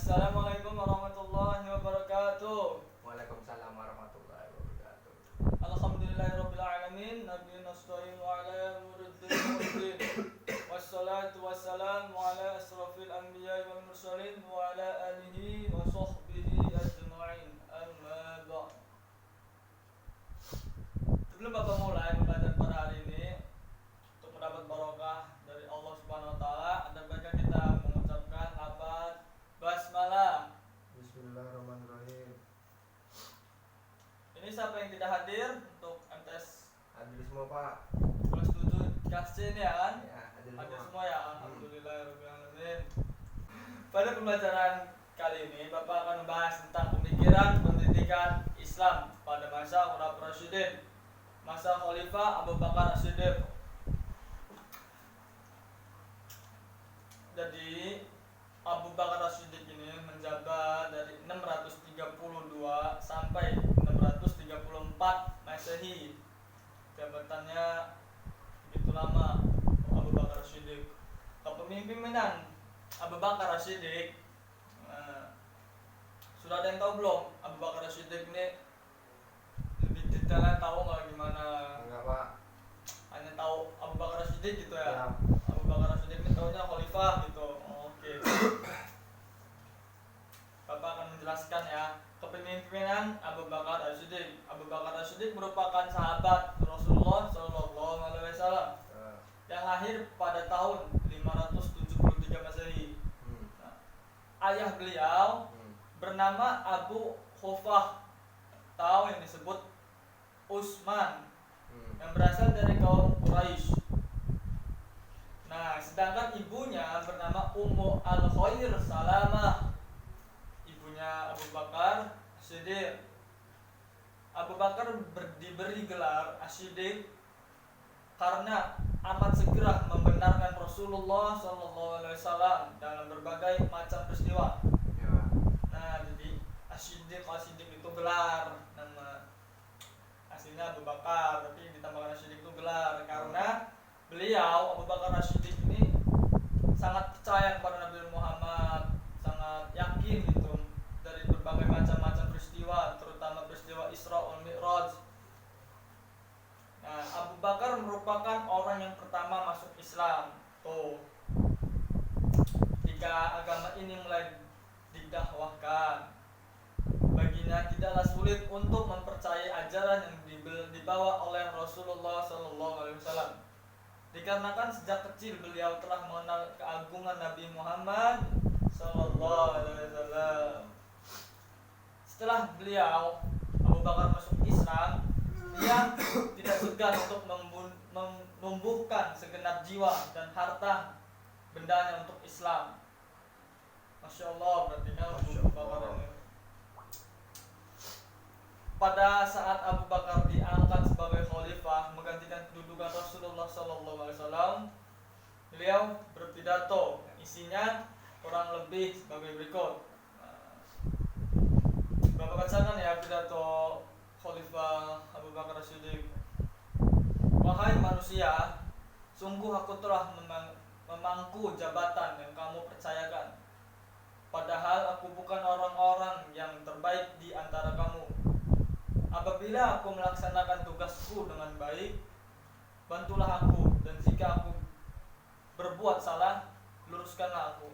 Assalamualaikum warahmatullahi wabarakatuh. Waalaikumsalam warahmatullahi wabarakatuh. Alhamdulillahirabbil alamin. Nabiyina nasta'in wa ala muriddin. Wassalatu wassalamu ala asrafil anbiya'i wal mursalin wa ala alihi wa sahbihi ajma'in. Amma ba'd. Sebelum Bapak mulai pembelajaran pada hari ini, untuk mendapat barokah dari Allah Subhanahu wa taala, ada baiknya kita mengucapkan lafaz basmalah. Bismillahirrahmanirrahim. Ini siapa yang tidak hadir untuk MTS Hadir semua Pak. kelas 7 kelas C ini ya kan? Ya, hadir Hadir semua. semua ya. Alhamdulillahirabbil alamin. Pada pembelajaran kali ini Bapak akan membahas tentang pemikiran pendidikan Islam pada masa Khulafaur Rasyidin, masa Khalifah Abu Bakar As-Siddiq. Jadi Abu Bakar As-Siddiq ini menjabat dari 632 sampai 634 Masehi. Jabatannya begitu lama Abu Bakar As-Siddiq. Kepemimpinan Abu Bakar As-Siddiq, sudah ada yang tahu belum Abu Bakar As-Siddiq ini lebih detailnya tahu nggak gimana? Enggak Pak. Hanya tahu Abu Bakar As-Siddiq gitu ya. Ya. Abu Bakar As-Siddiq ini tahunya khalifah gitu. Oke. Bapak akan menjelaskan ya kepemimpinan Abu Bakar As-Siddiq. Abu Bakar As-Siddiq merupakan sahabat Rasulullah Shallallahu Alaihi Wasallam yang lahir pada tahun 573 Masehi. Nah, ayah beliau bernama Abu Khufah, atau yang disebut Utsman, yang berasal dari kaum Quraisy. Nah, sedangkan ibunya bernama Ummu Al-Khair Salamah, ibunya Abu Bakar As-Siddiq. Abu Bakar diberi gelar As-Siddiq karena amat segera membenarkan Rasulullah SAW dalam berbagai macam peristiwa. Ya. Nah, jadi As-Siddiq itu gelar, nama aslinya Abu Bakar, tapi ditambahkan As-Siddiq itu gelar karena beliau Abu Bakar As-Siddiq ini sangat percaya kepada Nabi Muhammad, sangat yakin gitu dari berbagai macam peristiwa, terutama peristiwa Isra wal Mi'raj. Nah, Abu Bakar merupakan orang yang pertama masuk Islam. Tuh, jika agama ini mulai didakwahkan, baginya tidaklah sulit untuk mempercayai ajaran yang dibawa oleh Rasulullah SAW. Dikarenakan sejak kecil beliau telah mengenal keagungan Nabi Muhammad SAW. Setelah beliau Abu Bakar masuk Islam, dia tidak segan untuk menumbuhkan segenap jiwa dan harta bendanya untuk Islam. Masya Allah, berarti kan Abu Bakar ini. Pada saat Abu Bakar diangkat sebagai khalifah menggantikan kedudukan Rasulullah SAW, beliau berpidato, isinya kurang lebih sebagai berikut. Bapak bacakan ya pidato Khalifah Abu Bakar As-Siddiq. Wahai manusia, sungguh aku telah memangku jabatan yang kamu percayakan. Padahal aku bukan orang-orang yang terbaik di antara kamu. Apabila aku melaksanakan tugasku dengan baik, bantulah aku, dan jika aku berbuat salah, luruskanlah aku.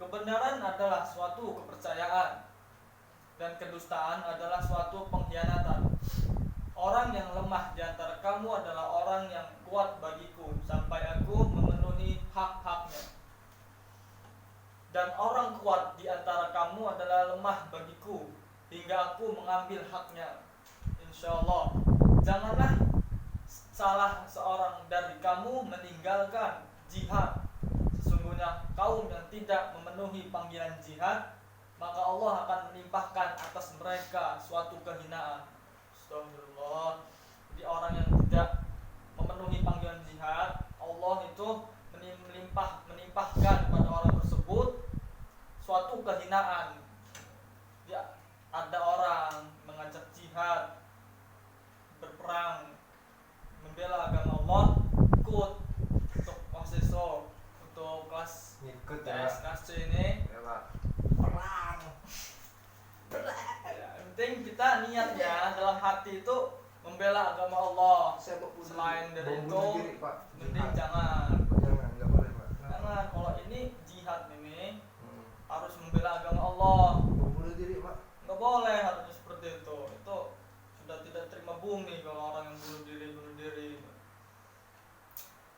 Kebenaran adalah suatu kepercayaan, dan kedustaan adalah suatu pengkhianatan. Orang yang lemah di antara kamu adalah orang yang kuat bagiku sampai aku memenuhi hak-haknya. Dan orang kuat di antara kamu adalah lemah bagiku hingga aku mengambil haknya. Insyaallah, janganlah salah seorang dari kamu meninggalkan jihad. Sesungguhnya kaum yang tidak memenuhi panggilan jihad, maka Allah akan menimpahkan atas mereka suatu kehinaan. Astagfirullah. Jadi orang yang tidak memenuhi panggilan jihad, Allah itu menimpahkan pada orang tersebut suatu kehinaan. Ya, ada orang mengajak jihad, berperang, membela agama Allah, ikut untuk mahasiswa, untuk kelas Ngikut CS ya. kelas C ini, Ya Pak. hati itu membela agama Allah. Saya kok Selain dari bom itu, bunuh diri, Pak. mending Jihad. jangan. Jangan, nggak boleh, Pak. Jangan, kalau ini jihad ini Hmm. harus membela agama Allah. Bom bunuh diri, Pak. Nggak boleh harusnya seperti itu. Itu sudah tidak terima bumi kalau orang yang bunuh diri.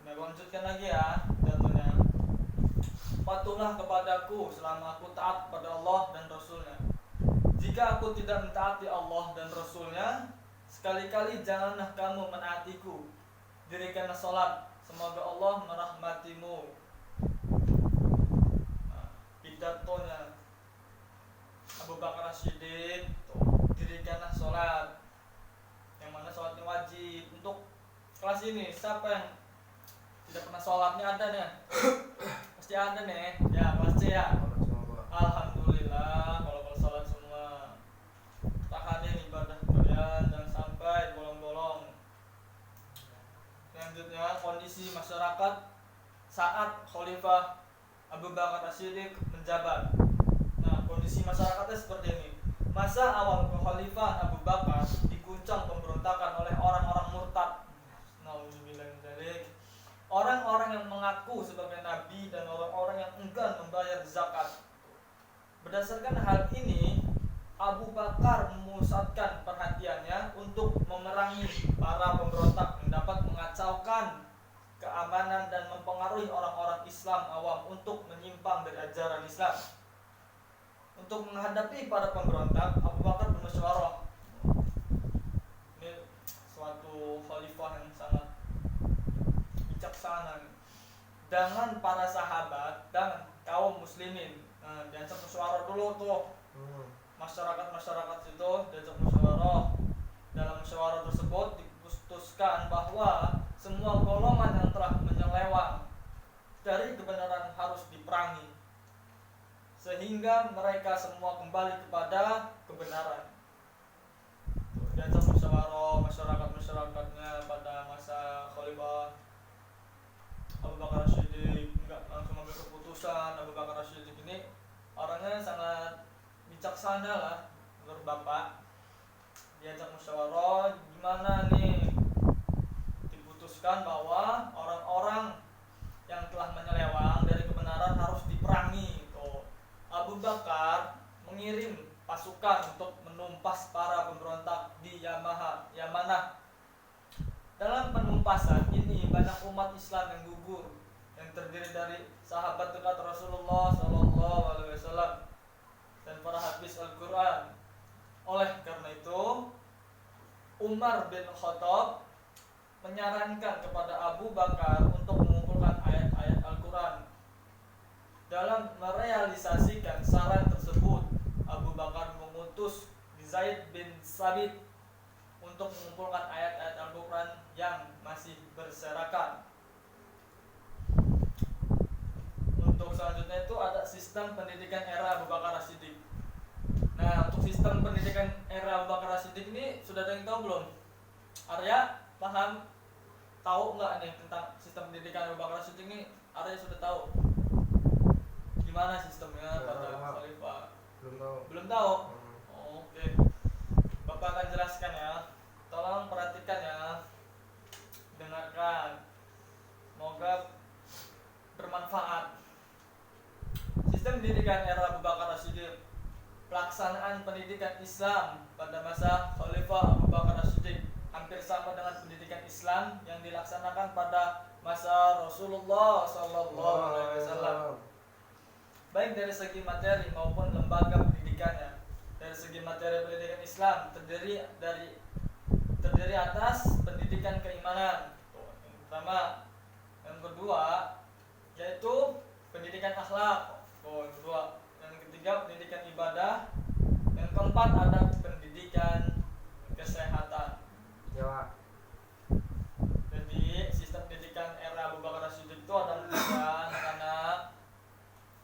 Nah, lanjutkan lagi ya jatuhnya. Patuhlah kepadaku selama aku taat pada Allah dan Rasulnya. Jika aku tidak mentaati Allah dan Rasulnya, sekali-kali janganlah kamu menaatiku. Dirikanlah sholat, semoga Allah merahmatimu. Nah, pidatonya Abu Bakar As-Siddiq, dirikanlah sholat, yang mana sholatnya wajib. Untuk kelas ini siapa yang tidak pernah sholatnya ada nih? Pasti ada nih. Ya kelas C ya. Kalau semua, Pak. Alhamdulillah kalau sholat semua. Tahanin ibadah kalian jangan sampai bolong-bolong. Selanjutnya kondisi masyarakat saat Khalifah Abu Bakar As-Siddiq menjabat. Nah, kondisi masyarakatnya seperti ini. Masa awal Khalifah Abu Bakar diguncang pemberontakan oleh orang-orang murtad. Nauzubillah min dzalik. Orang-orang yang mengaku sebagai nabi dan orang-orang yang enggan membayar zakat. Berdasarkan hal ini, Abu Bakar memusatkan perhatiannya untuk memerangi para pemberontak yang dapat mengacaukan keamanan dan mempengaruhi orang-orang Islam awam untuk menyimpang dari ajaran Islam. Untuk menghadapi para pemberontak, Abu Bakar bermusyawarah. Ini suatu khalifah yang sangat bijaksana dengan para sahabat dan kaum muslimin. Nah, diajak musyawarah dulu tuh. Masyarakat itu diajak musyawarah. Dalam musyawarah tersebut diputuskan bahwa semua golongan yang telah menyeleweng dari kebenaran harus diperangi, sehingga mereka semua kembali kepada kebenaran. Diajak musyawarah masyarakatnya pada masa Khalifah Abu Bakar As-Siddiq, enggak langsung ambil keputusan. Abu Bakar As-Siddiq ini orangnya sangat bijaksana lah menurut Bapak. Diajak musyawarah, gimana nih? Diputuskan bahwa orang-orang yang telah menyeleweng dari kebenaran harus diperangi. Tuh. Abu Bakar mengirim pasukan untuk menumpas para pemberontak di Yamanah. Dalam penumpasan ini banyak umat Islam yang gugur, yang terdiri dari sahabat dekat Rasulullah SAW dan para hafiz Al-Quran. Oleh karena itu, Umar bin Khattab menyarankan kepada Abu Bakar untuk mengumpulkan ayat-ayat Al-Quran. Dalam merealisasikan saran tersebut, Abu Bakar mengutus Zaid bin Sabit untuk mengumpulkan ayat-ayat Al-Quran yang masih berserakan. Untuk selanjutnya itu ada sistem pendidikan era Abu Bakar As-Siddiq. Nah, untuk sistem pendidikan era Abu Bakar As-Siddiq ini sudah ada yang tahu belum? Arya paham? Tahu nggak nih tentang sistem pendidikan Abu Bakar As-Siddiq ini? Arya sudah tahu gimana sistemnya pada Khalifah? Belum tahu. Belum tahu? Oke. Bapak akan jelaskan ya. Tolong perhatikan ya. Dengarkan. Semoga bermanfaat. Sistem pendidikan era Abu Bakar As-Siddiq. Pelaksanaan pendidikan Islam pada masa Khalifah Abu Bakar As-Siddiq hampir sama dengan pendidikan Islam yang dilaksanakan pada masa Rasulullah SAW. Baik dari segi materi maupun lembaga pendidikannya. Dari segi materi pendidikan Islam terdiri atas pendidikan keimanan. Yang pertama, yang kedua yaitu pendidikan akhlak. Yang kedua, yang ketiga pendidikan ibadah. Yang keempat ada pendidikan kesehatan. Ya, Pak. Jadi sistem pendidikan era Abu Bakar As-Siddiq itu ada tiga anak-anak.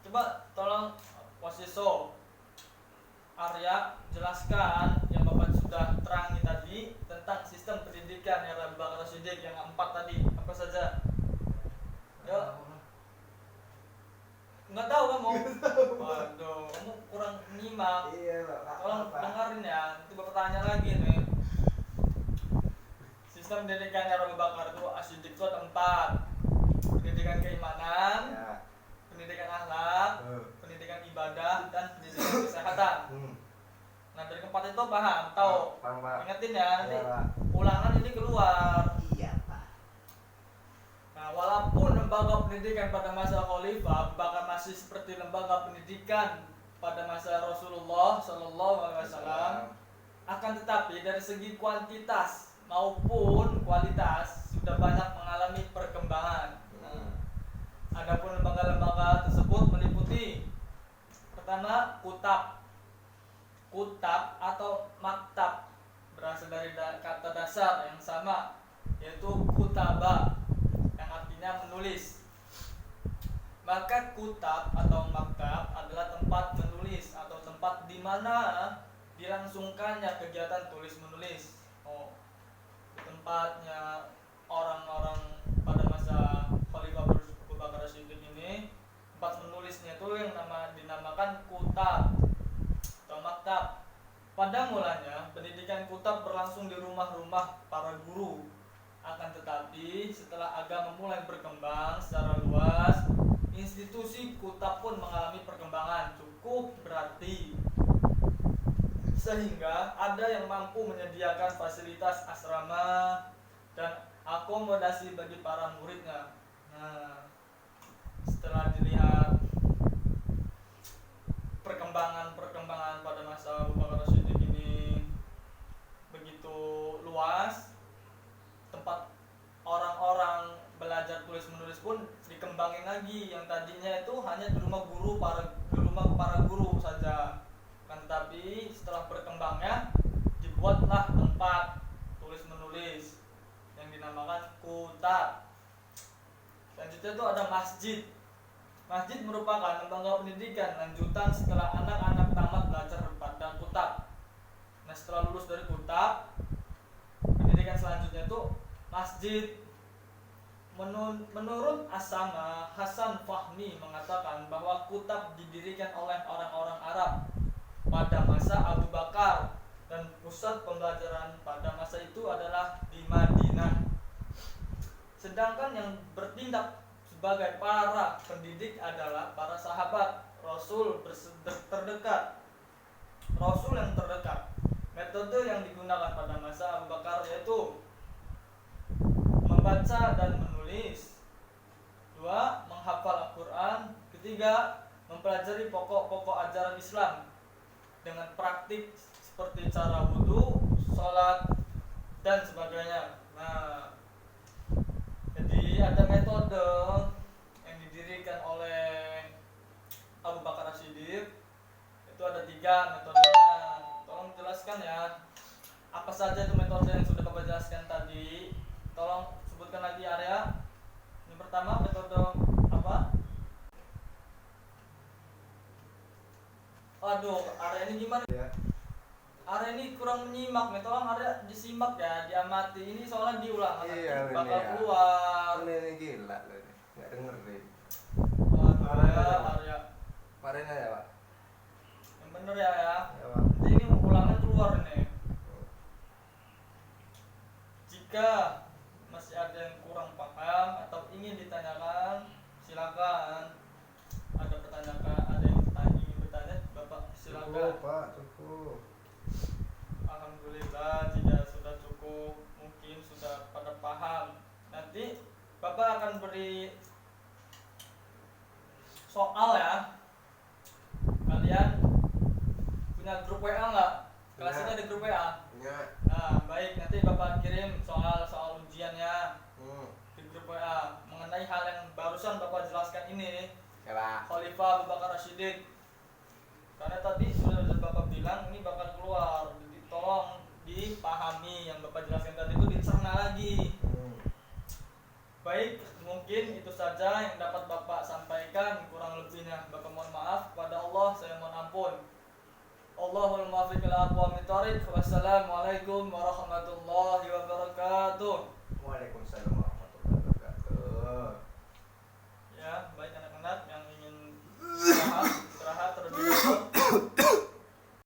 Coba tolong Wasiso Arya jelaskan yang Bapak sudah terangi tadi tentang sistem pendidikan era Abu Bakar As-Siddiq yang 4 tadi. Apa saja? Yuk. Nggak tahu kamu? Waduh, kamu kurang nyimak. Iya, Pak. Tolong dengerin ya. Nanti Bapak tanya lagi nih. sistem pendidikan era Abu Bakar itu As-Siddiq itu ada 4. Pendidikan keimanan, Ya. pendidikan akhlak, pendidikan ibadah, dan pendidikan kesehatan. Nah dari keempat itu paham, tahu? Paham, Pak. Ingetin ya, nanti Iya, Pak. ulangan ini keluar. Iya, Pak. Nah walaupun lembaga pendidikan pada masa Khalifah Abu Bakar masih seperti lembaga pendidikan pada masa Rasulullah Shallallahu Alaihi Wasallam, akan tetapi dari segi kuantitas maupun kualitas sudah banyak mengalami perkembangan. Nah, adapun lembaga-lembaga tersebut meliputi pertama kutab atau maktab, berasal dari kata dasar yang sama yaitu kutaba yang artinya menulis. Maka kutab atau maktab adalah tempat menulis atau tempat di mana dilangsungkannya kegiatan tulis menulis. Tempatnya orang-orang pada masa Khalifah Abu Bakar As-Siddiq ini, tempat menulisnya itu yang dinamakan kutab atau maktab. Pada mulanya pendidikan kutab berlangsung di rumah-rumah para guru. Akan tetapi setelah agama mulai berkembang secara luas, institusi kutab pun mengalami perkembangan cukup berarti, sehingga ada yang mampu menyediakan fasilitas asrama dan akomodasi bagi para muridnya. Nah, setelah dilihat perkembangan pada masa Abu Bakar As-Siddiq ini begitu luas, tempat orang-orang belajar tulis menulis pun dikembangin lagi. Yang tadinya itu hanya di rumah para guru saja, kan, tetapi setelah berkembangnya dibuatlah tempat tulis menulis yang dinamakan kutab. Selanjutnya itu ada masjid. Masjid merupakan lembaga pendidikan lanjutan setelah anak-anak tamat belajar pada kutab. Nah setelah lulus dari kutab, pendidikan selanjutnya itu masjid. Menurut As-Sama, Hasan Fahmi mengatakan bahwa kutab didirikan oleh orang-orang Arab pada masa Abu Bakar dan pusat pembelajaran pada masa itu adalah di Madinah. Sedangkan yang bertindak sebagai para pendidik adalah para sahabat Rasul terdekat. Rasul yang terdekat. Metode yang digunakan pada masa Abu Bakar yaitu membaca dan menulis. 2. Menghafal Al-Quran. 3. Mempelajari pokok-pokok ajaran Islam dengan praktik seperti cara wudhu, sholat, dan sebagainya. Nah, jadi ada metode yang didirikan oleh Abu Bakar As-Siddiq. Itu ada 3 metodenya. Tolong jelaskan ya, apa saja itu metode yang sudah Bapak jelaskan tadi. Tolong sebutkan lagi area. Yang pertama metode apa? Aduh, area ini gimana? Ya. Area ini kurang menyimak nih, tolong area disimak ya, diamati. Ini soalnya diulang, Iya, nanti bakal ini ya. keluar. Ini gila loh ini. Nggak denger deh. Area. Kemarinnya ya, Pak. Yang bener ya. Ya, Pak. Nanti ini ulangan keluar nih. Jika masih ada yang kurang paham atau ingin ditanyakan, silakan. Ada yang ingin bertanya, Bapak silakan. Cukup, Pak, cukup. Alhamdulillah, jika sudah cukup, mungkin sudah pada paham. Nanti Bapak akan beri soal ya. Kalian punya grup WA nggak? Kelas ini ada grup WA. Punya. Nah, baik, nanti Bapak kirim soal ujiannya di grup WA mengenai hal yang barusan Bapak jelaskan ini. Ya, Pak. Khalifah Abu Bakar As-Siddiq. Karena tadi sudah Bapak bilang ini bakal keluar. Jadi tolong dipahami yang Bapak jelaskan tadi itu dicerna lagi. Baik, mungkin itu saja yang dapat Bapak sampaikan. Kurang lebihnya Bapak mohon maaf. Kepada Allah saya mohon ampun. Allahul muwaffiq ila aqwamit thoriq. Wassalamualaikum warahmatullahi